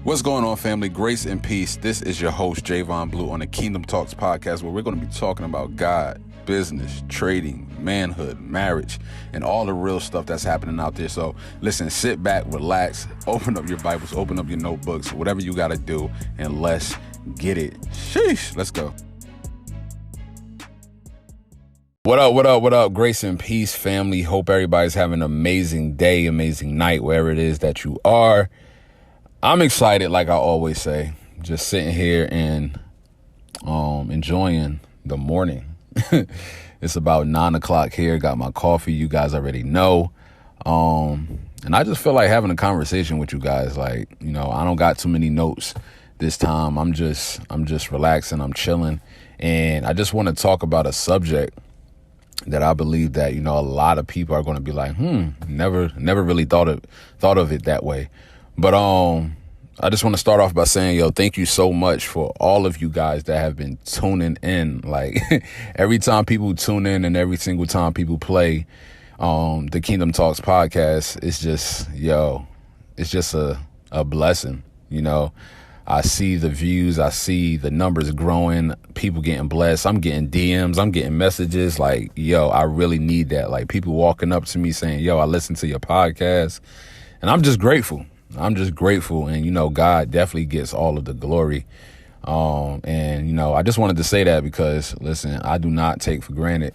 What's going on, family? Grace and peace. This is your host, Javon Blue, on the Kingdom Talks podcast, where we're going to be talking about God, business, trading, manhood, marriage, and all the real stuff that's happening out there. So listen, sit back, relax, open up your Bibles, open up your notebooks, whatever you got to do, and let's get it. Sheesh, let's go. What up, Grace and peace, family. Hope everybody's having an amazing day, amazing night, wherever it is that you are. I'm excited, like I always say, just sitting here and enjoying the morning. It's about 9 o'clock here. Got my coffee. You guys already know. And I just feel like having a conversation with you guys. Like, you know, I don't got too many notes this time. I'm just relaxing. I'm chilling. And I just want to talk about a subject that I believe that, you know, a lot of people are going to be like, never really thought of it that way. But I just want to start off by saying, thank you so much for all of you guys that have been tuning in. Like every time people tune in and every single time people play the Kingdom Talks podcast, it's just a blessing. You know, I see the views, I see the numbers growing, people getting blessed. I'm getting DMs, I'm getting messages like, I really need that. Like people walking up to me saying, I listen to your podcast, and I'm just grateful. And, you know, God definitely gets all of the glory. And, you know, I just wanted to say that because, listen, I do not take for granted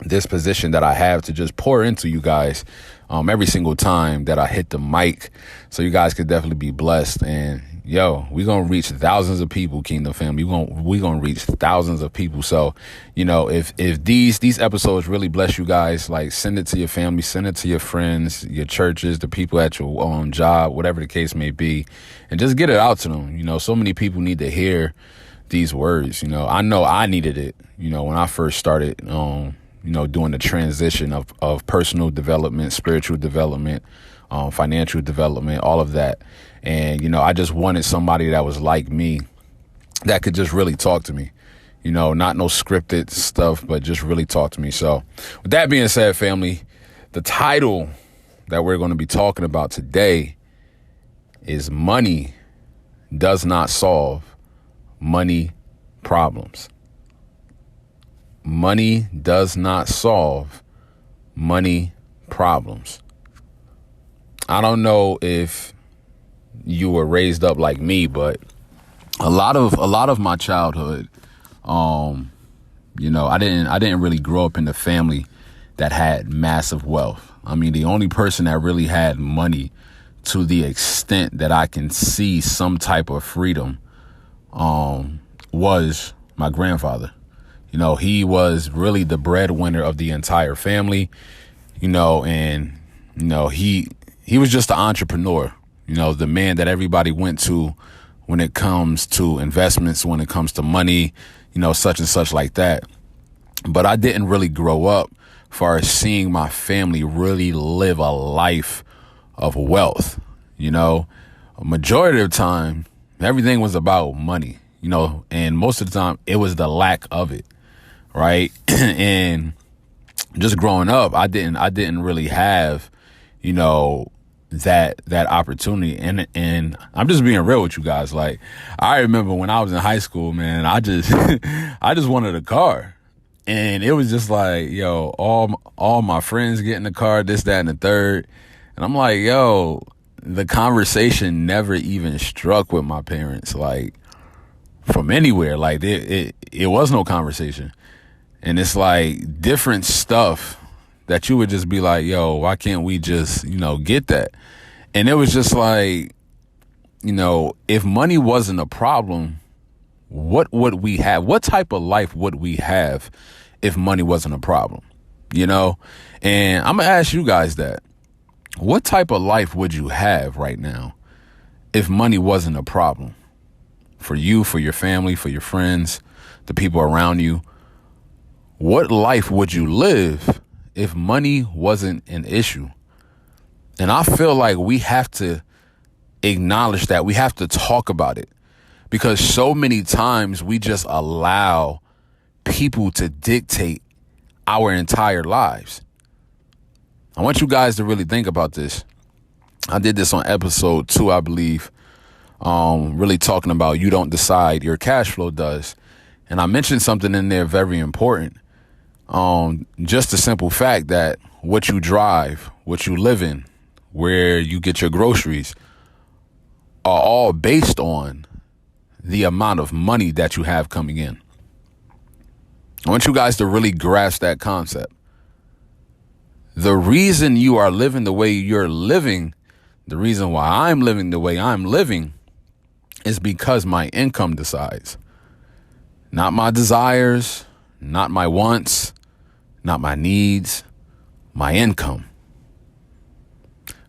this position that I have to just pour into you guys every single time that I hit the mic. So you guys could definitely be blessed. And, we're going to reach thousands of people, Kingdom family. We're going to reach thousands of people. So, you know, if these episodes really bless you guys, like send it to your family, send it to your friends, your churches, the people at your job, whatever the case may be, and just get it out to them. You know, so many people need to hear these words. You know I needed it, you know, when I first started, doing the transition of personal development, spiritual development, financial development, all of that. And, you know, I just wanted somebody that was like me that could just really talk to me, you know, not no scripted stuff, but just really talk to me. So with that being said, family, the title that we're going to be talking about today is Money Does Not Solve Money Problems. Money does not solve money problems. I don't know if you were raised up like me, but a lot of my childhood, I didn't really grow up in a family that had massive wealth. I mean, the only person that really had money to the extent that I can see some type of freedom, was my grandfather. You know, he was really the breadwinner of the entire family, you know, and, you know, he was just an entrepreneur, you know, the man that everybody went to when it comes to investments, when it comes to money, you know, such and such like that. But I didn't really grow up far as seeing my family really live a life of wealth. You know, a majority of the time, everything was about money, you know, and most of the time it was the lack of it. Right. And just growing up, I didn't really have, you know, that opportunity. And I'm just being real with you guys. Like, I remember when I was in high school, man, I just wanted a car. And it was just like, all my friends getting a car, this, that, and the third. And I'm like, the conversation never even struck with my parents, like from anywhere. Like it was no conversation. And it's like different stuff that you would just be like, why can't we just, get that? And it was just like, if money wasn't a problem, what would we have? What type of life would we have if money wasn't a problem? And I'm going to ask you guys that. What type of life would you have right now if money wasn't a problem for you, for your family, for your friends, the people around you? What life would you live if money wasn't an issue? And I feel like we have to acknowledge that. We have to talk about it, because so many times we just allow people to dictate our entire lives. I want you guys to really think about this. I did this on episode 2, I believe, really talking about you don't decide, your cash flow does. And I mentioned something in there very important. Just the simple fact that what you drive, what you live in, where you get your groceries are all based on the amount of money that you have coming in. I want you guys to really grasp that concept. The reason you are living the way you're living, the reason why I'm living the way I'm living is because my income decides. Not my desires, not my wants, not my needs, my income.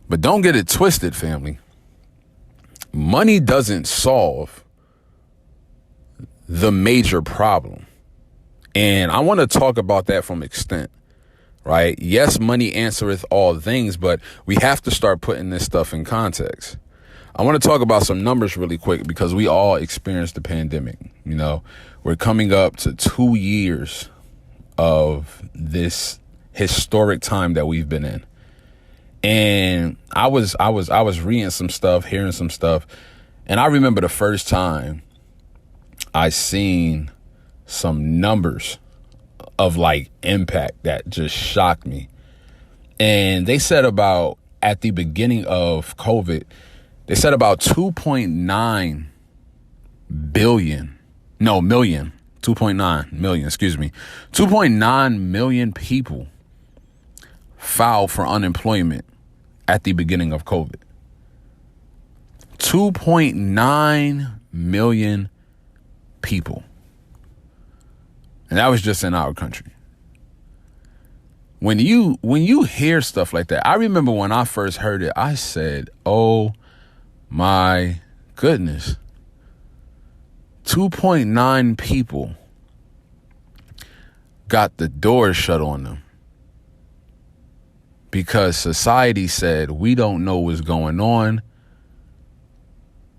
But don't get it twisted, family. Money doesn't solve the major problem. And I want to talk about that from extent, right? Yes, money answereth all things, but we have to start putting this stuff in context. I want to talk about some numbers really quick because we all experienced the pandemic. You know, we're coming up to 2 years of this historic time that we've been in. And I was reading some stuff, hearing some stuff. And I remember the first time I seen some numbers of like impact that just shocked me. And they said about at the beginning of COVID, they said about 2.9 million people filed for unemployment at the beginning of COVID. 2.9 million people. And that was just in our country. When you hear stuff like that, I remember when I first heard it, I said, oh my goodness. 2.9 people got the doors shut on them because society said, we don't know what's going on,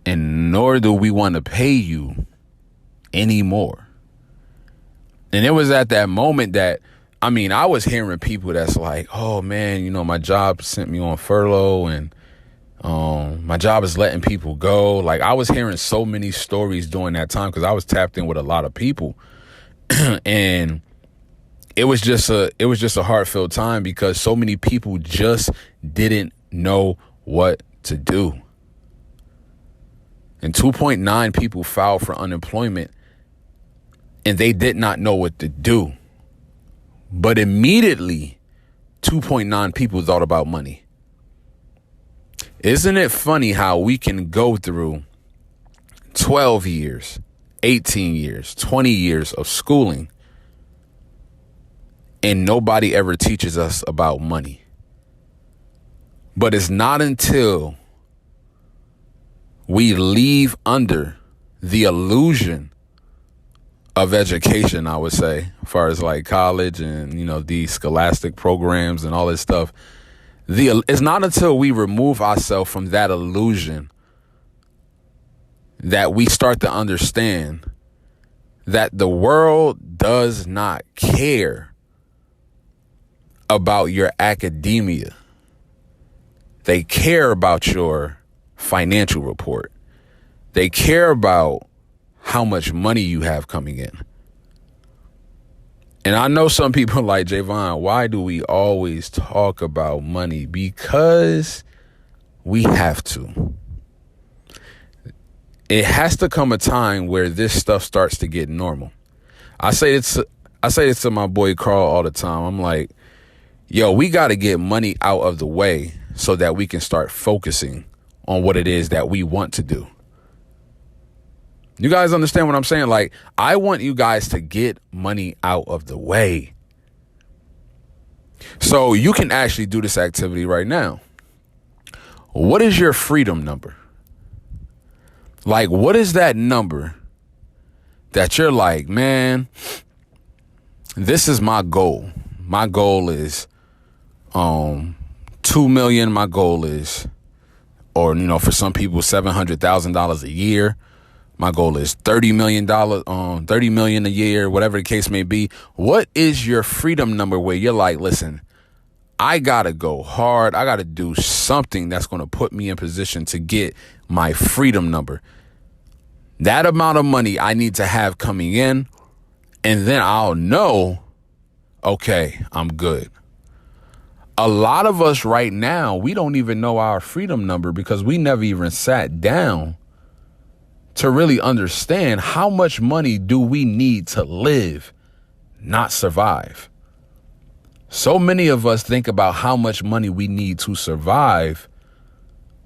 and nor do we want to pay you anymore. And it was at that moment that, I mean, I was hearing people that's like, oh man, you know, my job sent me on furlough and my job is letting people go. Like, I was hearing so many stories during that time because I was tapped in with a lot of people. And it was just a heartfelt time because so many people just didn't know what to do. And 2.9 people filed for unemployment and they did not know what to do. But immediately, 2.9 people thought about money. Isn't it funny how we can go through 12 years, 18 years, 20 years of schooling and nobody ever teaches us about money? But it's not until we leave under the illusion of education, I would say, as far as like college and, you know, these scholastic programs and all this stuff. It's not until we remove ourselves from that illusion that we start to understand that the world does not care about your academia. They care about your financial report. They care about how much money you have coming in. And I know some people like, Javon, why do we always talk about money? Because we have to. It has to come a time where this stuff starts to get normal. I say this to my boy Carl all the time. I'm like, yo, we got to get money out of the way so that we can start focusing on what it is that we want to do. You guys understand what I'm saying? Like, I want you guys to get money out of the way. So you can actually do this activity right now. What is your freedom number? Like, what is that number that you're like, man, this is my goal. My goal is 2 million. My goal is, or, you know, for some people, $700,000 a year. My goal is $30 million, 30 million a year, whatever the case may be. What is your freedom number where you're like, listen, I got to go hard. I got to do something that's going to put me in position to get my freedom number. That amount of money I need to have coming in, and then I'll know, okay, I'm good. A lot of us right now, we don't even know our freedom number because we never even sat down to really understand how much money do we need to live, not survive. So many of us think about how much money we need to survive,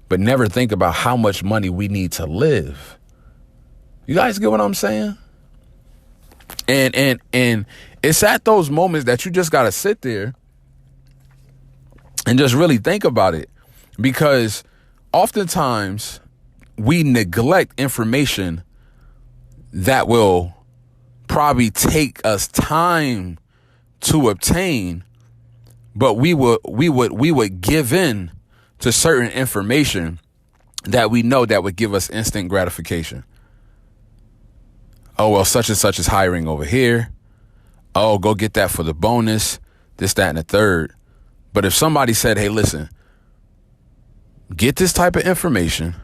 but never think about how much money we need to live. You guys get what I'm saying? And it's at those moments that you just got to sit there and just really think about it, because oftentimes we neglect information that will probably take us time to obtain, but we would give in to certain information that we know that would give us instant gratification. Oh, well, such and such is hiring over here. Oh, go get that for the bonus, this, that, and the third. But if somebody said, hey, listen, get this type of information,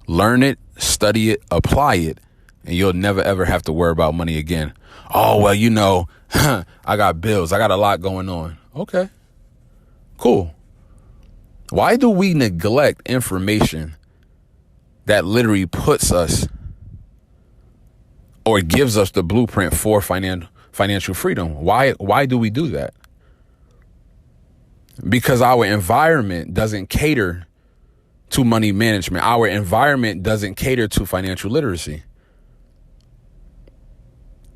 learn it, study it, apply it, and you'll never, ever have to worry about money again. Oh, well, you know, I got bills. I got a lot going on. Okay, cool. Why do we neglect information that literally puts us or gives us the blueprint for financial freedom? Why do we do that? Because our environment doesn't cater to money management. Our environment doesn't cater to financial literacy.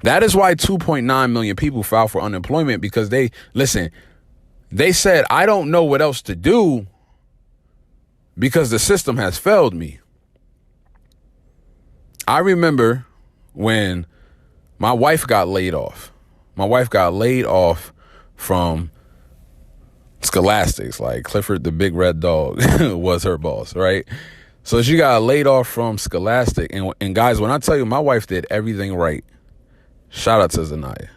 That is why 2.9 million people filed for unemployment, because they said, I don't know what else to do because the system has failed me. I remember when my wife got laid off. My wife got laid off from Scholastics, like Clifford the Big Red Dog was her boss, right? So she got laid off from Scholastic. And guys, when I tell you my wife did everything right, shout out to Zanaya,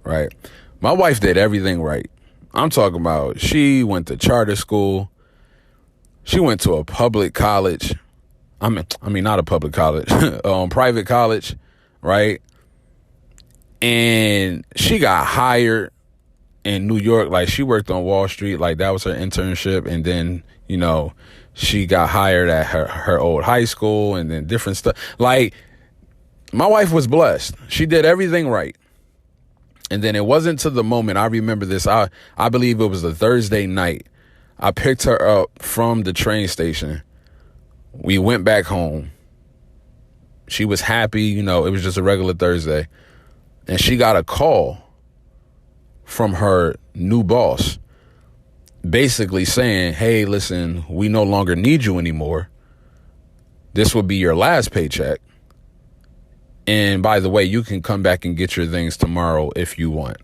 right? My wife did everything right. I'm talking about she went to charter school. She went to a public college. I mean, not a public college, private college, right? And she got hired in New York. Like, she worked on Wall Street. Like, that was her internship. And then, you know, she got hired at her old high school and then different stuff. Like, my wife was blessed. She did everything right. And then it wasn't to the moment, I remember this, I believe it was a Thursday night. I picked her up from the train station. We went back home. She was happy, you know, it was just a regular Thursday. And she got a call from her new boss, basically saying, hey, listen, we no longer need you anymore. This will be your last paycheck. And by the way, you can come back and get your things tomorrow if you want.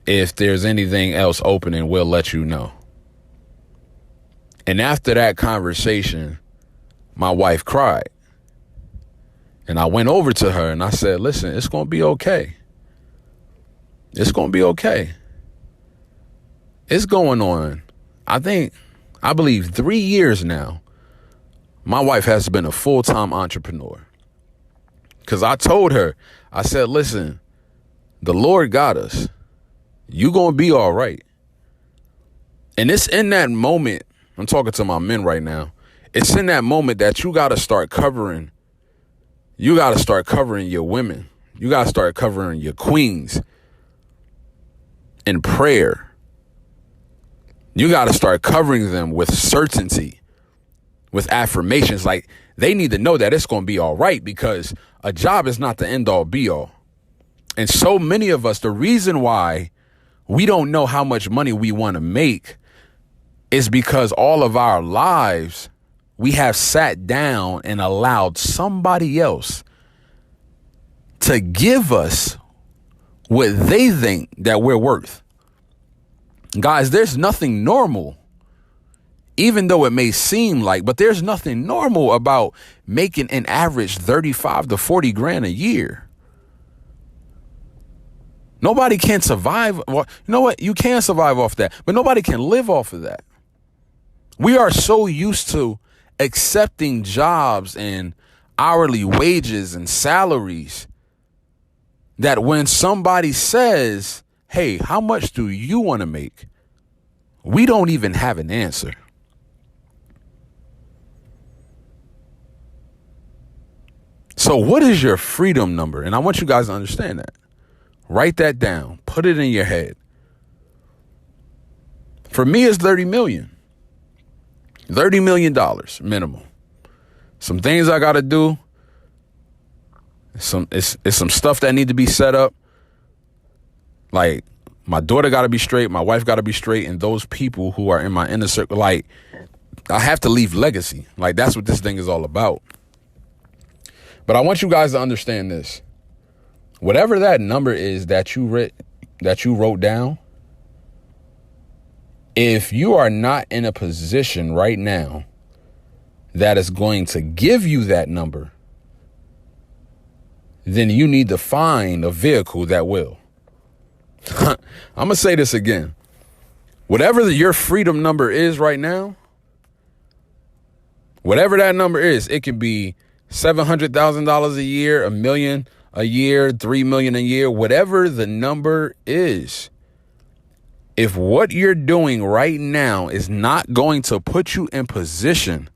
If there's anything else opening, we'll let you know. And after that conversation, my wife cried. And I went over to her and I said, listen, it's going to be okay. It's going to be okay. It's going on, I believe 3 years now. My wife has been a full-time entrepreneur. Because I told her, I said, listen, the Lord got us. You going to be all right. And it's in that moment, I'm talking to my men right now. It's in that moment that you got to start covering. You got to start covering your women. You got to start covering your queens in prayer. You got to start covering them with certainty, with affirmations. Like, they need to know that it's going to be all right, because a job is not the end all be all. And so many of us, the reason why we don't know how much money we want to make is because all of our lives, we have sat down and allowed somebody else to give us what they think that we're worth. Guys, there's nothing normal, even though it may seem like, but there's nothing normal about making an average 35 to 40 grand a year. Nobody can survive. Well, you know what? You can survive off that, but nobody can live off of that. We are so used to accepting jobs and hourly wages and salaries that when somebody says, hey, how much do you want to make? We don't even have an answer. So what is your freedom number? And I want you guys to understand that. Write that down. Put it in your head. For me, it's 30 million. $30 million minimum. Some things I got to do. It's some stuff that need to be set up. Like, my daughter got to be straight. My wife got to be straight. And those people who are in my inner circle, like, I have to leave legacy. Like, that's what this thing is all about. But I want you guys to understand this. Whatever that number is that you wrote down, if you are not in a position right now that is going to give you that number, then you need to find a vehicle that will. I'm going to say this again. Whatever your freedom number is right now, whatever that number is, it can be $700,000 a year, $1 million a year, $3 million a year, whatever the number is. If what you're doing right now is not going to put you in position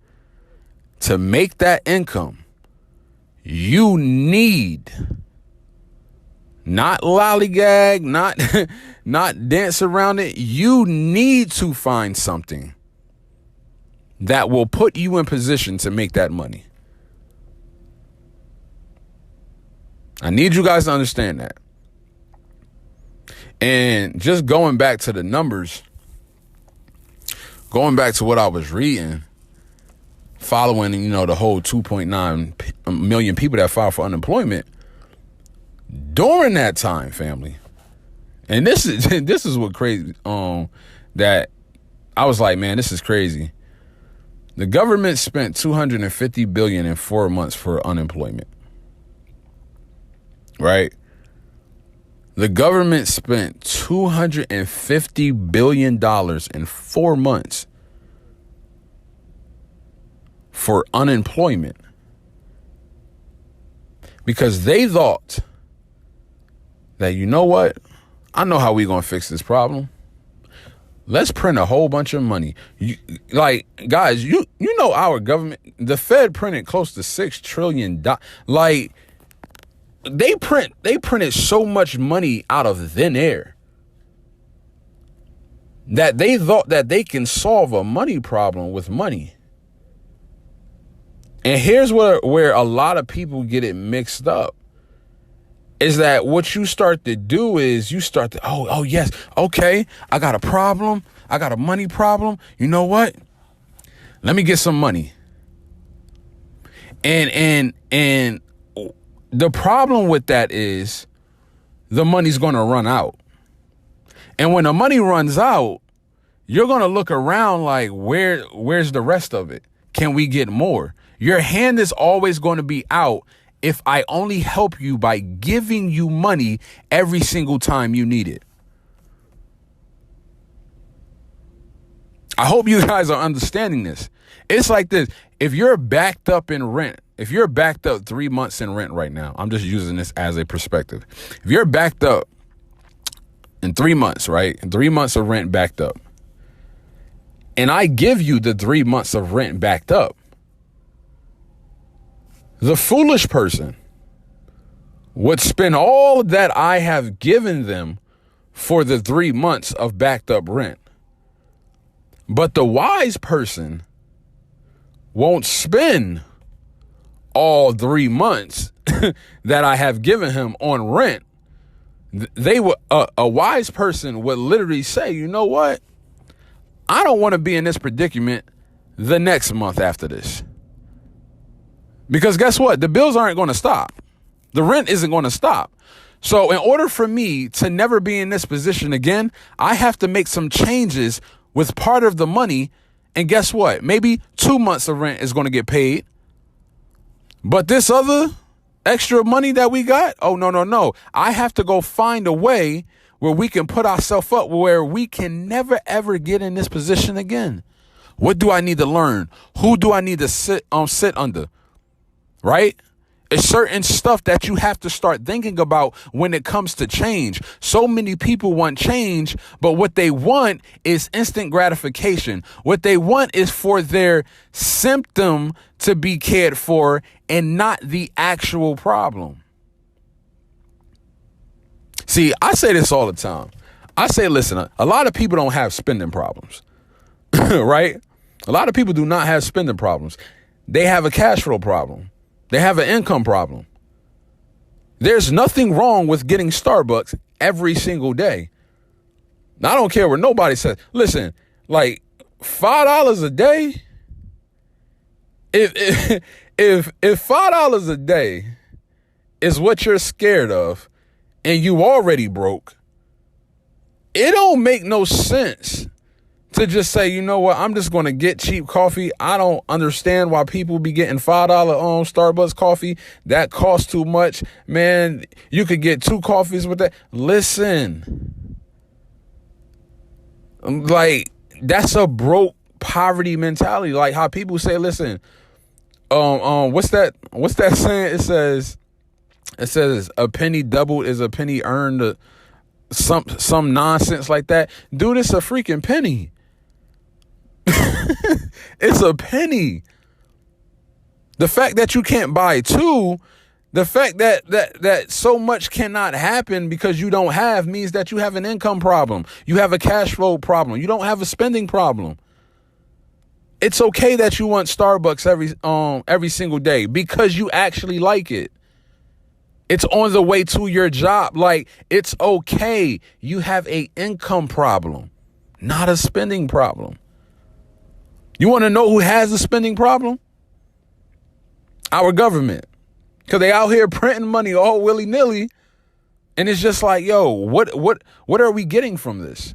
to make that income, you need, not lollygag, not dance around it. You need to find something that will put you in position to make that money. I need you guys to understand that. And just going back to the numbers, going back to what I was reading, following, the whole 2.9 million people that filed for unemployment during that time, family. And this is what crazy, that I was like, man, this is crazy. The government spent $250 billion in 4 months for unemployment. Right? The government spent $250 billion in 4 months for unemployment because they thought that, you know what? I know how we're going to fix this problem. Let's print a whole bunch of money. Guys, you know our government, the Fed printed close to $6 trillion. Like, They printed so much money out of thin air that they thought that they can solve a money problem with money. And here's where a lot of people get it mixed up. Is that what you start to do is you start to, oh yes, okay, I got a problem. I got a money problem. You know what? Let me get some money. And the problem with that is the money's going to run out. And when the money runs out, you're going to look around like, where's the rest of it? Can we get more? Your hand is always going to be out if I only help you by giving you money every single time you need it. I hope you guys are understanding this. It's like this. If you're backed up in rent, if you're backed up 3 months in rent right now, I'm just using this as a perspective. If you're backed up in 3 months, right? 3 months of rent backed up. And I give you the 3 months of rent backed up. The foolish person would spend all that I have given them for the 3 months of backed up rent. But the wise person won't spend all 3 months that I have given him on rent. A wise person would literally say, you know what? I don't want to be in this predicament the next month after this. Because guess what? The bills aren't going to stop. The rent isn't going to stop. So in order for me to never be in this position again, I have to make some changes with part of the money. And guess what? Maybe 2 months of rent is going to get paid. But this other extra money that we got, oh, no. I have to go find a way where we can put ourselves up where we can never, ever get in this position again. What do I need to learn? Who do I need to sit under? Right? It's certain stuff that you have to start thinking about when it comes to change. So many people want change, but what they want is instant gratification. What they want is for their symptom to be cared for and not the actual problem. See, I say this all the time. I say, listen, a lot of people don't have spending problems, right? A lot of people do not have spending problems. They have a cash flow problem. They have an income problem. There's nothing wrong with getting Starbucks every single day. Now, I don't care what nobody says. Listen, like $5 a day. If $5 a day is what you're scared of, and you already broke, it don't make no sense to just say, you know what, I'm just going to get cheap coffee. I don't understand why people be getting $5 Starbucks coffee. That costs too much. Man, you could get 2 coffees with that. Listen, like, that's a broke poverty mentality. Like how people say, listen, what's that saying? It says a penny doubled is a penny earned, some nonsense like that. Dude, it's a freaking penny. It's a penny. The fact that you can't buy 2, the fact that so much cannot happen because you don't have, means that you have an income problem. You have a cash flow problem. You don't have a spending problem. It's okay that you want Starbucks every single day because you actually like it. It's on the way to your job. Like, it's okay. You have a income problem, not a spending problem. You want to know who has a spending problem? Our government. Because they out here printing money all willy-nilly. And it's just like, yo, what are we getting from this?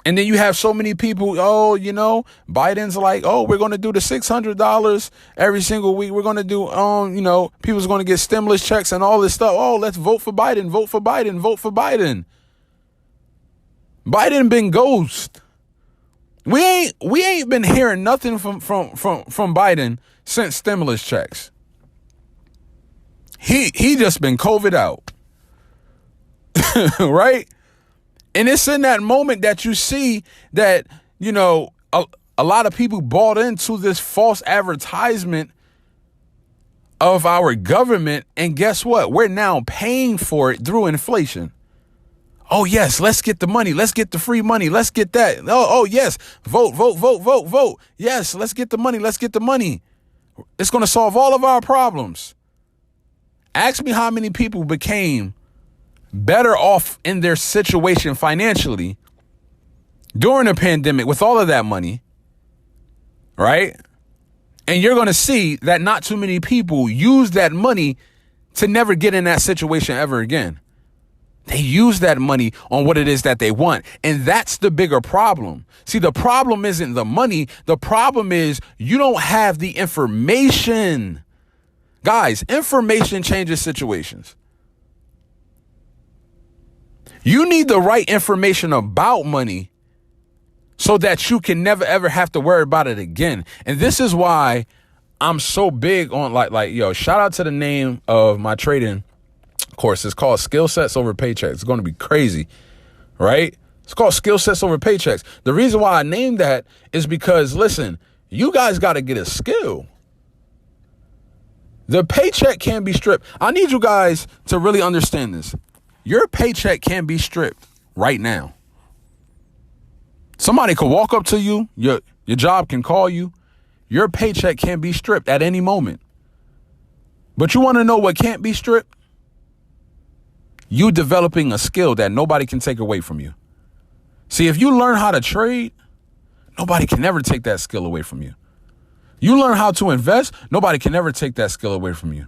And then you have so many people, Biden's like, we're going to do the $600 every single week. We're going to do, people's going to get stimulus checks and all this stuff. Oh, let's vote for Biden, vote for Biden, vote for Biden. Biden been ghost. We ain't been hearing nothing from Biden since stimulus checks. He just been COVID out. Right? And it's in that moment that you see that, a lot of people bought into this false advertisement of our government. And guess what? We're now paying for it through inflation. Oh, yes, let's get the money. Let's get the free money. Let's get that. Oh, yes. Vote, vote, vote, vote, vote. Yes, let's get the money. Let's get the money. It's going to solve all of our problems. Ask me how many people became better off in their situation financially during a pandemic with all of that money, right? And you're going to see that not too many people use that money to never get in that situation ever again. They use that money on what it is that they want. And that's the bigger problem. See, the problem isn't the money. The problem is you don't have the information. Guys, information changes situations. You need the right information about money so that you can never, ever have to worry about it again. And this is why I'm so big on shout out to the name of my trading course. It's called Skill Sets Over Paychecks. It's going to be crazy, right? It's called Skill Sets Over Paychecks. The reason why I named that is because, listen, you guys got to get a skill. The paycheck can be stripped. I need you guys to really understand this. Your paycheck can be stripped right now. Somebody could walk up to you. Your job can call you. Your paycheck can be stripped at any moment. But you want to know what can't be stripped? You developing a skill that nobody can take away from you. See, if you learn how to trade, nobody can never take that skill away from you. You learn how to invest, nobody can never take that skill away from you.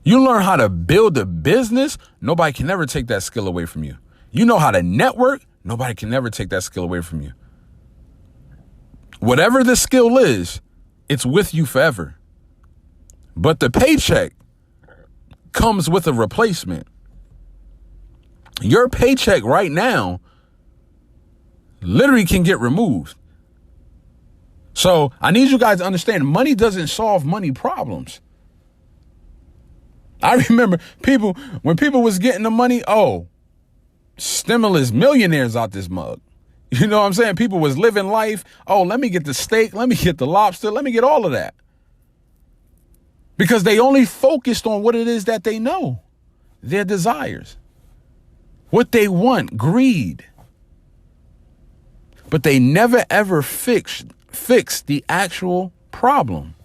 You learn how to build a business, nobody can never take that skill away from you. You know how to network, nobody can never take that skill away from you. Whatever the skill is, it's with you forever. But the paycheck comes with a replacement. Your paycheck right now literally can get removed. So I need you guys to understand, money doesn't solve money problems. I remember when people was getting the money, stimulus, millionaires out this mug. You know what I'm saying? People was living life. Oh, let me get the steak. Let me get the lobster. Let me get all of that. Because they only focused on what it is that they know, their desires, what they want, greed. But they never ever fixed the actual problem.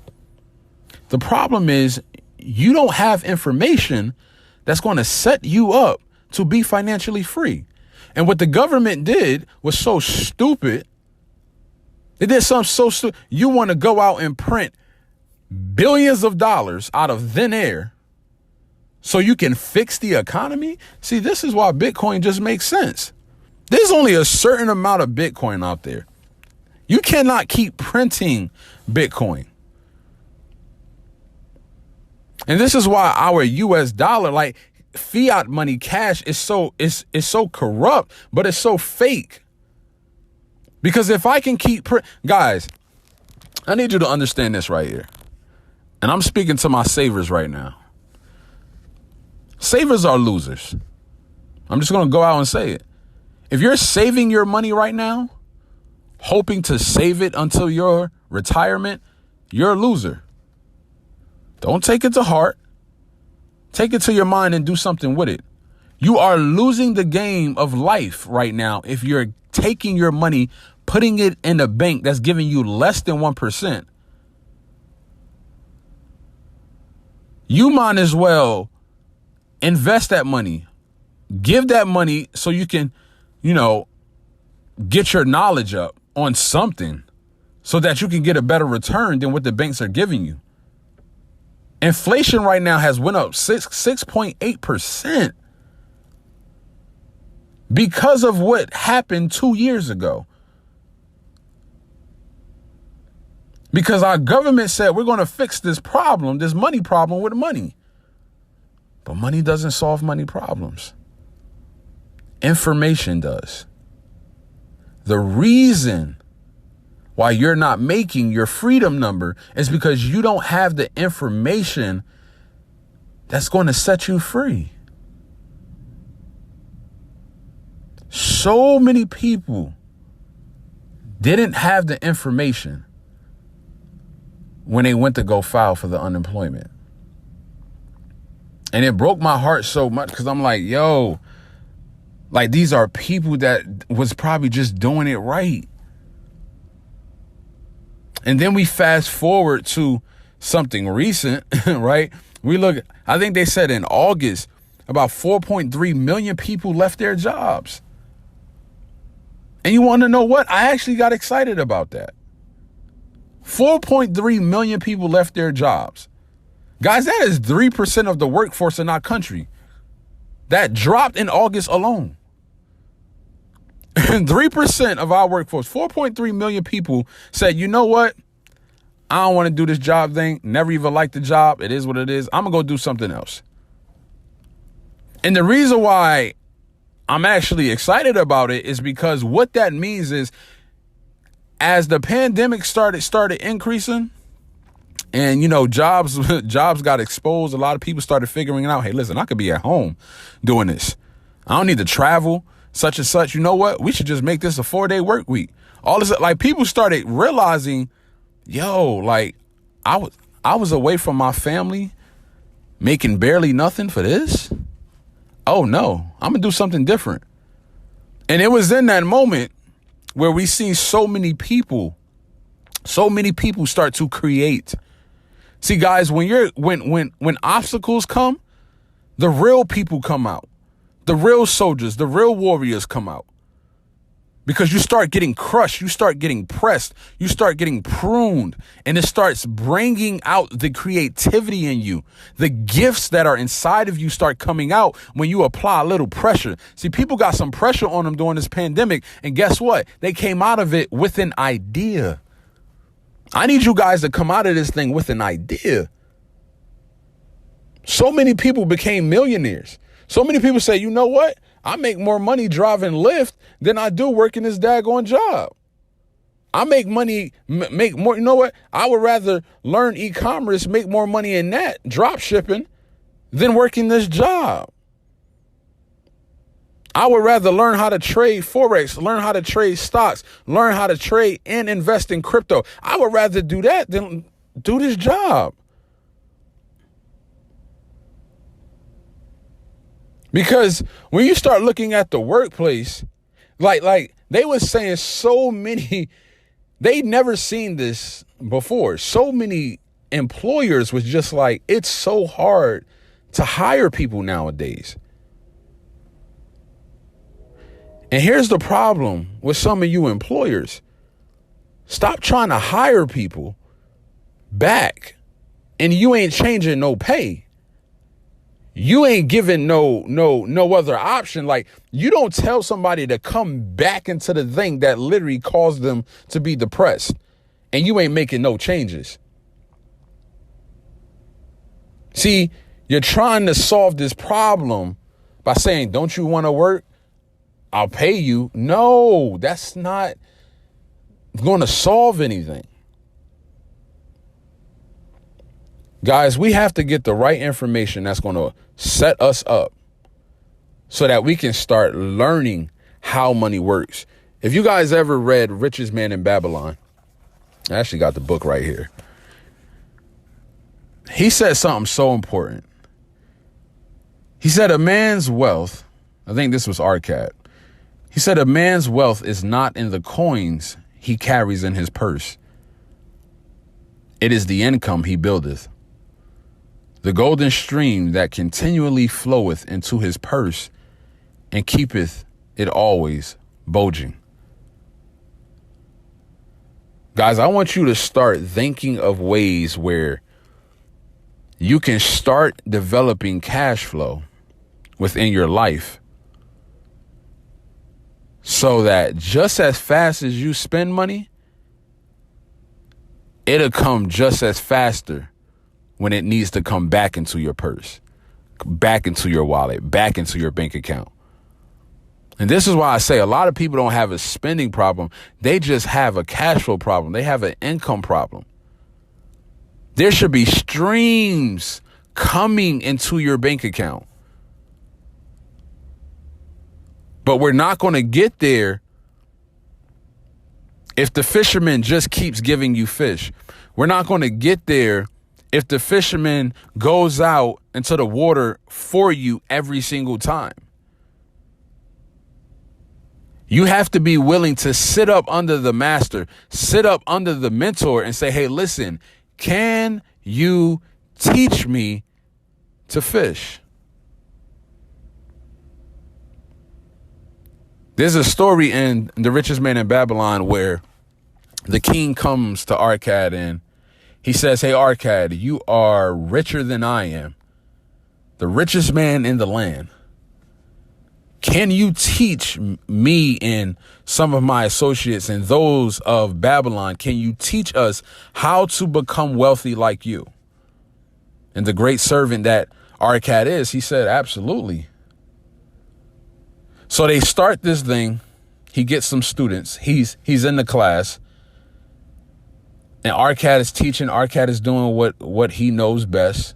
The problem is you don't have information that's going to set you up to be financially free. And what the government did was so stupid. They did something so stupid. You want to go out and print billions of dollars out of thin air so you can fix the economy? See, this is why Bitcoin just makes sense. There's only a certain amount of Bitcoin out there. You cannot keep printing Bitcoin. And this is why our US dollar, like fiat money, cash, is so corrupt, but it's so fake. Because if I can keep guys, I need you to understand this right here. And I'm speaking to my savers right now. Savers are losers. I'm just going to go out and say it. If you're saving your money right now, hoping to save it until your retirement, you're a loser. Don't take it to heart. Take it to your mind and do something with it. You are losing the game of life right now if you're taking your money, putting it in a bank that's giving you less than 1%. You might as well invest that money. Give that money so you can, get your knowledge up on something so that you can get a better return than what the banks are giving you. Inflation right now has went up 6.8% because of what happened 2 years ago. Because our government said we're going to fix this problem, this money problem, with money. But money doesn't solve money problems. Information does. The reason why you're not making your freedom number is because you don't have the information that's going to set you free. So many people didn't have the information when they went to go file for the unemployment. And it broke my heart so much because I'm like, like these are people that was probably just doing it right. And then we fast forward to something recent, right? We look, I think they said in August, about 4.3 million people left their jobs. And you want to know what? I actually got excited about that. 4.3 million people left their jobs. Guys, that is 3% of the workforce in our country. That dropped in August alone. And 3% of our workforce, 4.3 million people said, you know what? I don't want to do this job thing. Never even liked the job. It is what it is. I'm going to go do something else. And the reason why I'm actually excited about it is because what that means is as the pandemic started increasing and, jobs got exposed, a lot of people started figuring out, hey, listen, I could be at home doing this. I don't need to travel, such and such. You know what? We should just make this a 4-day work week. All this, like people started realizing, like I was away from my family making barely nothing for this. Oh no, I'm gonna do something different. And it was in that moment where we see so many people start to create. See, guys, when obstacles come, the real people come out. The real soldiers, the real warriors come out. Because you start getting crushed, you start getting pressed, you start getting pruned, and it starts bringing out the creativity in you. The gifts that are inside of you start coming out when you apply a little pressure. See, people got some pressure on them during this pandemic, and guess what? They came out of it with an idea. I need you guys to come out of this thing with an idea. So many people became millionaires. So many people say, you know what? I make more money driving Lyft than I do working this daggone job. I make money, make more. You know what? I would rather learn e-commerce, make more money in that drop shipping than working this job. I would rather learn how to trade Forex, learn how to trade stocks, learn how to trade and invest in crypto. I would rather do that than do this job. Because when you start looking at the workplace, like they were saying so many, they never seen this before. So many employers was just like, it's so hard to hire people nowadays. And here's the problem with some of you employers. Stop trying to hire people back and you ain't changing no pay. You ain't giving no other option. Like, you don't tell somebody to come back into the thing that literally caused them to be depressed, and you ain't making no changes. See, you're trying to solve this problem by saying, don't you want to work? I'll pay you. No, that's not going to solve anything. Guys, we have to get the right information that's going to set us up so that we can start learning how money works. If you guys ever read Richest Man in Babylon, I actually got the book right here. He said something so important. He said a man's wealth, I think this was Arcad. He said a man's wealth is not in the coins he carries in his purse. It is the income he buildeth. The golden stream that continually floweth into his purse and keepeth it always bulging. Guys, I want you to start thinking of ways where you can start developing cash flow within your life so that just as fast as you spend money, it'll come just as faster when it needs to come back into your purse, back into your wallet, back into your bank account. And this is why I say a lot of people don't have a spending problem. They just have a cash flow problem. They have an income problem. There should be streams coming into your bank account. But we're not going to get there if the fisherman just keeps giving you fish. We're not going to get there if the fisherman goes out into the water for you every single time. You have to be willing to sit up under the master, sit up under the mentor and say, hey, listen, can you teach me to fish? There's a story in The Richest Man in Babylon where the king comes to Arcad and he says, hey, Arcad, you are richer than I am, the richest man in the land. Can you teach me and some of my associates and those of Babylon, can you teach us how to become wealthy like you? And the great servant that Arcad is, he said, absolutely. So they start this thing. He gets some students. He's in the class. And Arcad is teaching. Arcad is doing what he knows best.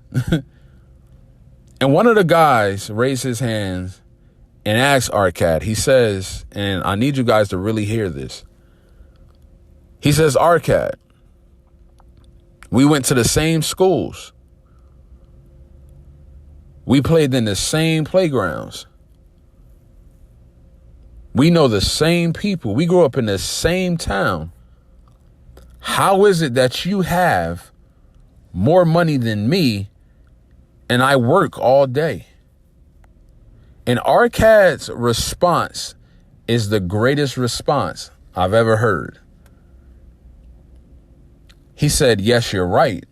And one of the guys raised his hands and asked Arcad. He says, and I need you guys to really hear this. He says, Arcad, we went to the same schools. We played in the same playgrounds. We know the same people. We grew up in the same town. How is it that you have more money than me and I work all day? And Arcad's response is the greatest response I've ever heard. He said, yes, you're right.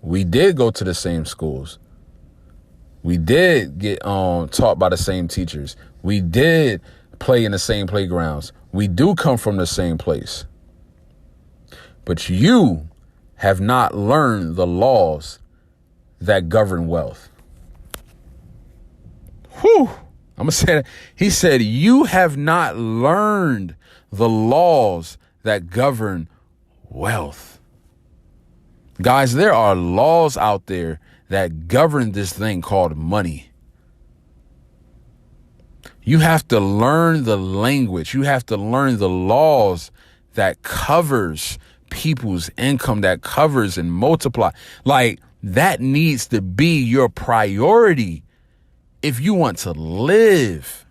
We did go to the same schools. We did get taught by the same teachers. We did play in the same playgrounds. We do come from the same place. But you have not learned the laws that govern wealth. Whew. I'm going to say that. He said, you have not learned the laws that govern wealth. Guys, there are laws out there that govern this thing called money. You have to learn the language. You have to learn the laws that covers people's income, that covers and multiply. Like, that needs to be your priority if you want to live.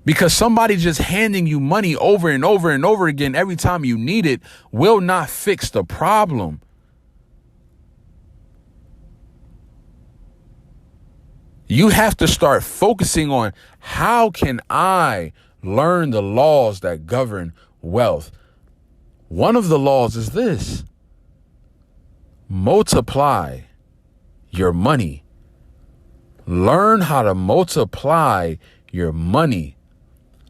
Because somebody just handing you money over and over and over again every time you need it will not fix the problem. You have to start focusing on, how can I learn the laws that govern wealth? One of the laws is this: multiply your money. Learn how to multiply your money.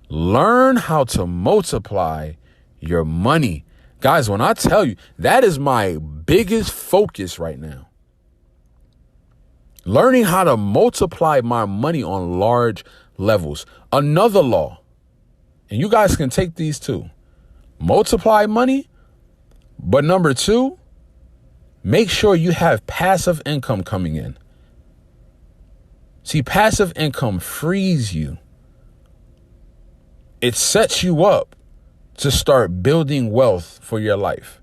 Learn how to multiply your money. Guys, when I tell you, that is my biggest focus right now. Learning how to multiply my money on large levels. Another law, and you guys can take these too. Multiply money, but number 2, make sure you have passive income coming in. See, passive income frees you. It sets you up to start building wealth for your life.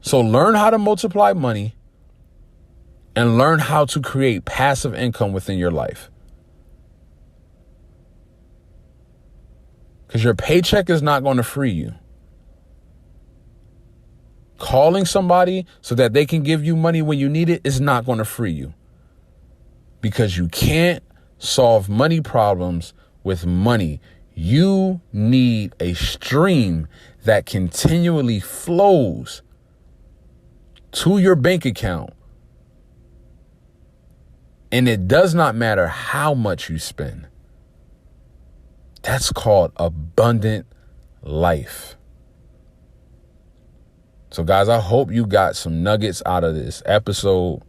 So learn how to multiply money and learn how to create passive income within your life. Because your paycheck is not going to free you. Calling somebody so that they can give you money when you need it is not going to free you. Because you can't solve money problems with money. You need a stream that continually flows to your bank account. And it does not matter how much you spend. That's called abundant life. So guys, I hope you got some nuggets out of this episode.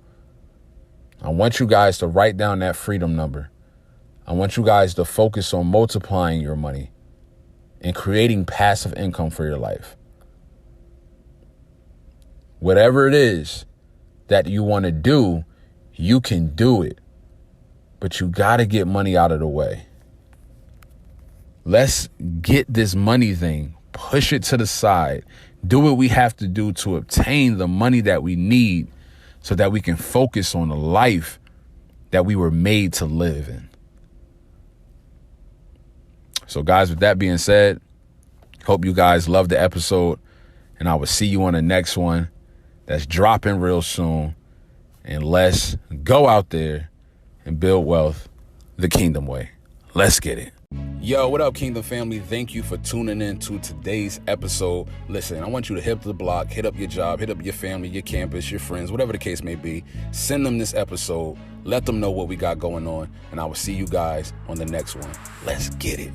I want you guys to write down that freedom number. I want you guys to focus on multiplying your money and creating passive income for your life. Whatever it is that you want to do, you can do it. But you got to get money out of the way. Let's get this money thing, push it to the side, do what we have to do to obtain the money that we need so that we can focus on the life that we were made to live in. So guys, with that being said, hope you guys loved the episode, and I will see you on the next one that's dropping real soon. And let's go out there and build wealth the Kingdom way. Let's get it. Yo, what up, Kingdom family? Thank you for tuning in to today's episode. Listen, I want you to hit the block, hit up your job, hit up your family, your campus, your friends, whatever the case may be. Send them this episode. Let them know what we got going on. And I will see you guys on the next one. Let's get it.